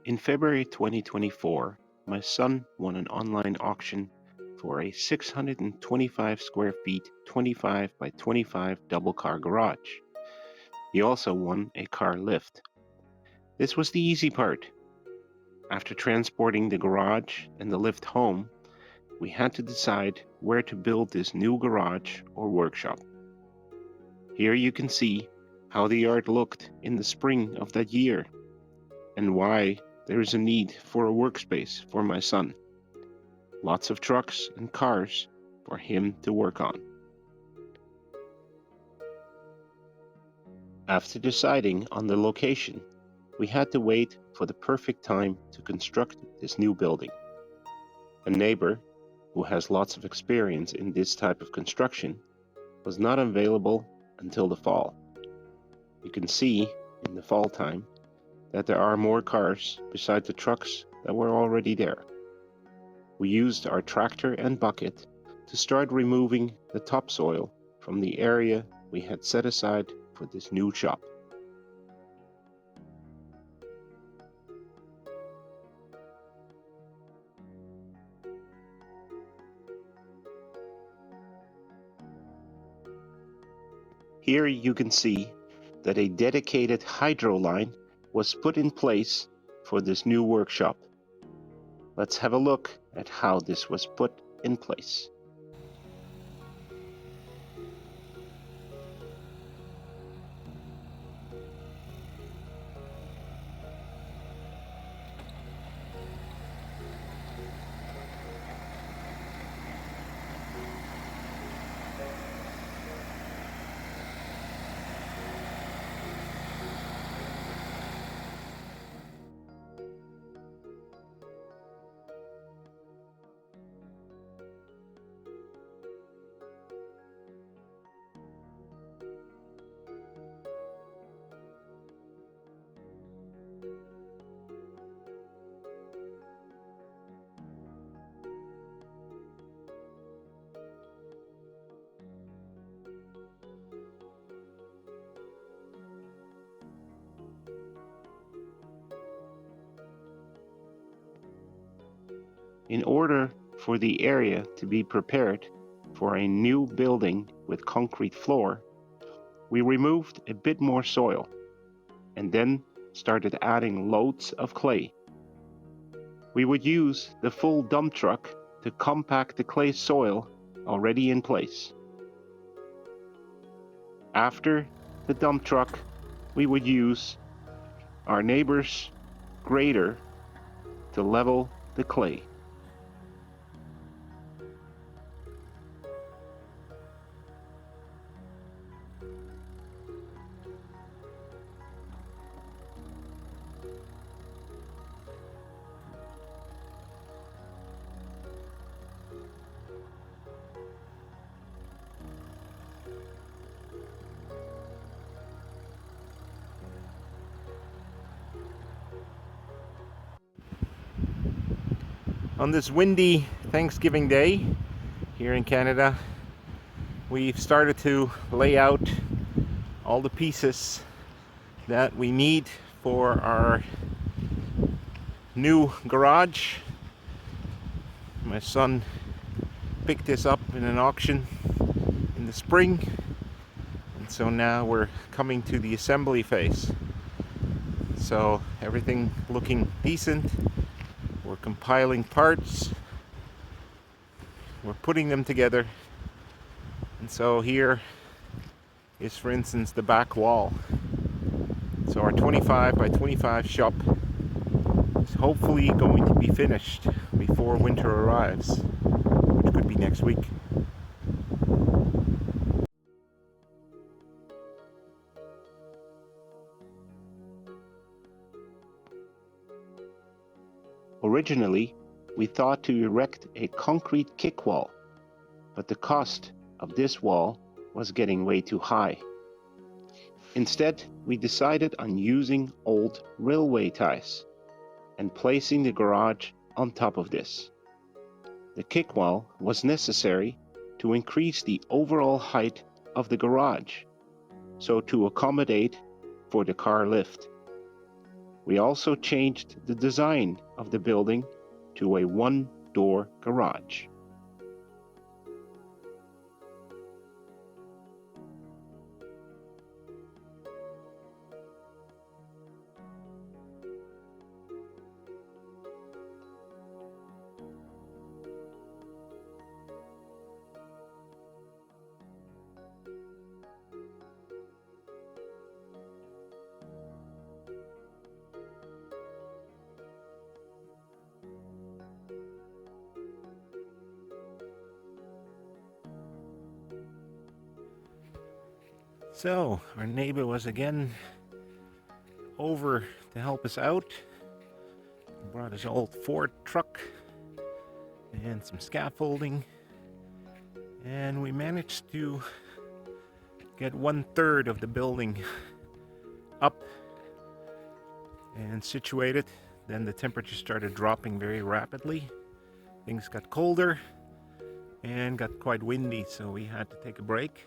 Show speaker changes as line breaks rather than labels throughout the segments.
In February 2024, my son won an online auction for a 625 square feet, 25 by 25 double car garage. He also won a car lift. This was the easy part. After transporting the garage and the lift home, we had to decide where to build this new garage or workshop. Here you can see how the yard looked in the spring of that year and why there is a need for a workspace for my son. Lots of trucks and cars for him to work on. After deciding on the location, we had to wait for the perfect time to construct this new building. A neighbor, who has lots of experience in this type of construction, was not available until the fall. You can see in the fall time that there are more cars beside the trucks that were already there. We used our tractor and bucket to start removing the topsoil from the area we had set aside for this new shop. Here you can see that a dedicated hydro line was put in place for this new workshop. Let's have a look at how this was put in place. In order for the area to be prepared for a new building with concrete floor, we removed a bit more soil and then started adding loads of clay. We would use the full dump truck to compact the clay soil already in place. After the dump truck, we would use our neighbor's grader to level the clay. On this windy Thanksgiving Day here in Canada, we've started to lay out all the pieces that we need for our new garage. My son picked this up in an auction in the spring, and so now we're coming to the assembly phase. So everything looking decent. We're compiling parts, we're putting them together, and so here is, for instance, the back wall. So our 25 by 25 shop is hopefully going to be finished before winter arrives, which could be next week. Originally, we thought to erect a concrete kick wall, but the cost of this wall was getting way too high. Instead, we decided on using old railway ties and placing the garage on top of this. The kick wall was necessary to increase the overall height of the garage, so to accommodate for the car lift. We also changed the design of the building to a one-door garage.
So, our neighbor was again over to help us out. He brought his old Ford truck and some scaffolding, and we managed to get 1/3 of the building up and situated. Then the temperature started dropping very rapidly. Things got colder and got quite windy, so we had to take a break.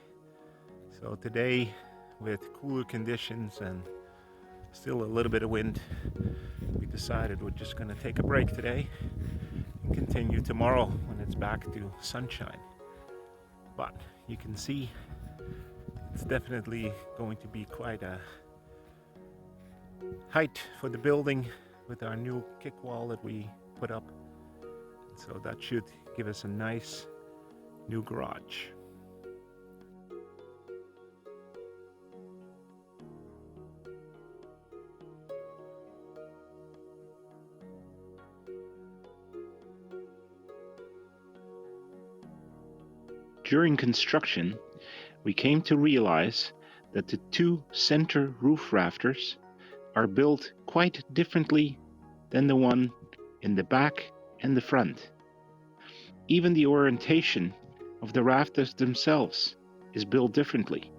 So today, with cooler conditions and still a little bit of wind, we decided we're just going to take a break today and continue tomorrow when it's back to sunshine. But you can see it's definitely going to be quite a height for the building with our new kick wall that we put up. So that should give us a nice new garage.
During construction, we came to realize that the two center roof rafters are built quite differently than the one in the back and the front. Even the orientation of the rafters themselves is built differently,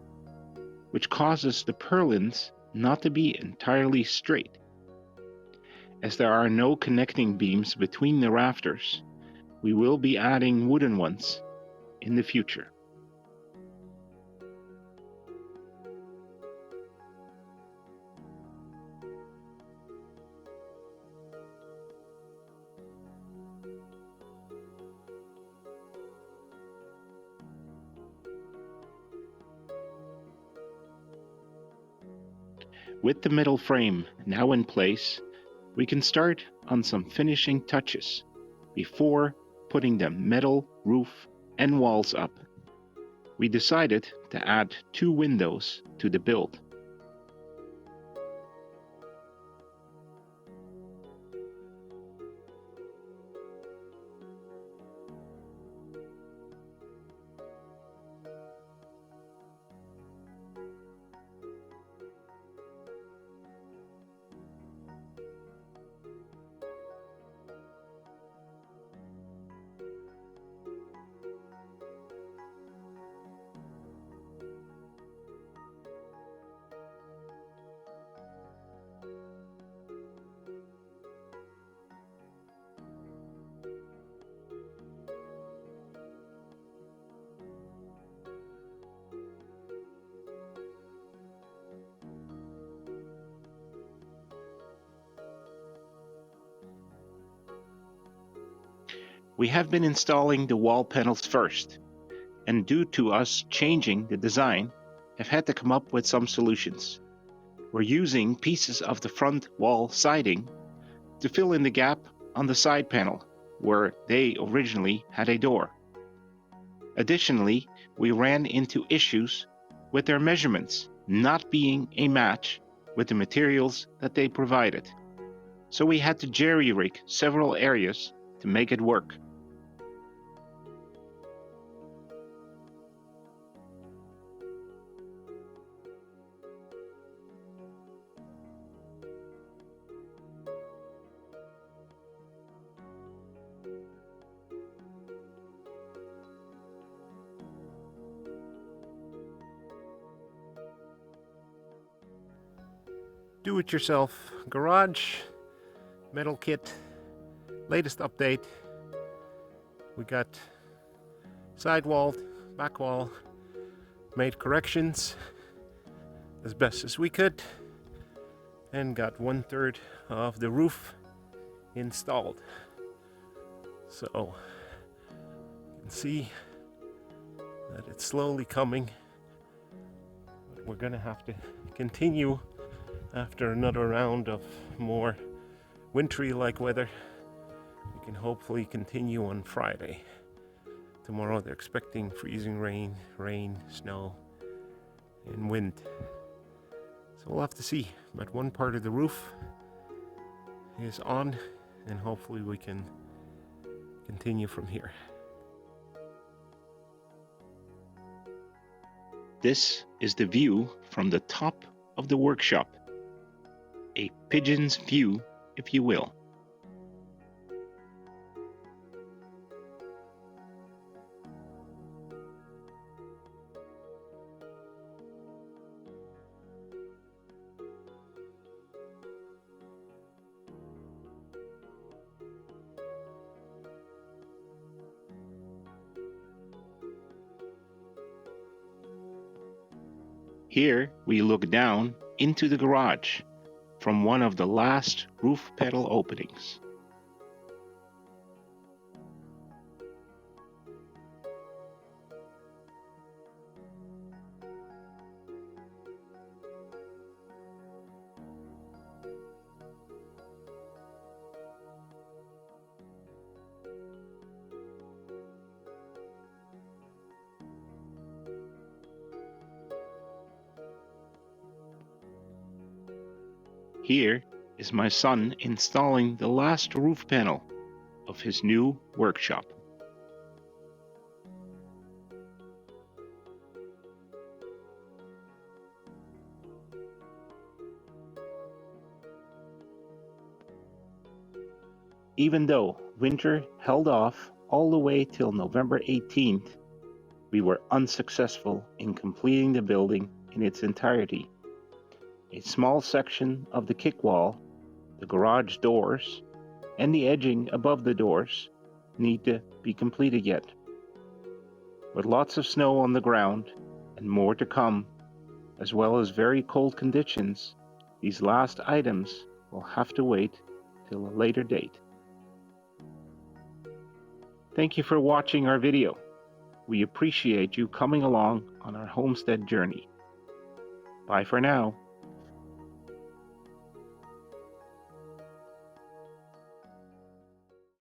which causes the purlins not to be entirely straight. As there are no connecting beams between the rafters, we will be adding wooden ones in the future. With the metal frame now in place, we can start on some finishing touches before putting the metal roof and walls up. We decided to add 2 windows to the build. We have been installing the wall panels first, and due to us changing the design, have had to come up with some solutions. We're using pieces of the front wall siding to fill in the gap on the side panel where they originally had a door. Additionally, we ran into issues with their measurements not being a match with the materials that they provided. So we had to jerry-rig several areas to make it work.
Do-it-yourself garage, metal kit, latest update. We got side wall, back wall, made corrections as best as we could. and got 1/3 of the roof installed. So you can see that it's slowly coming, but we're gonna have to continue after another round of more wintry like weather. We can hopefully continue on Friday. Tomorrow they're expecting freezing rain, snow, and wind. So we'll have to see. But one part of the roof is on, and hopefully we can continue from here.
This is the view from the top of the workshop. A pigeon's view, if you will. Here we look down into the garage from one of the last roof pedal openings. Here is my son installing the last roof panel of his new workshop. Even though winter held off all the way till November 18th, we were unsuccessful in completing the building in its entirety. A small section of the kick wall, the garage doors, and the edging above the doors need to be completed yet. With lots of snow on the ground and more to come, as well as very cold conditions, these last items will have to wait till a later date. Thank you for watching our video. We appreciate you coming along on our homestead journey. Bye for now.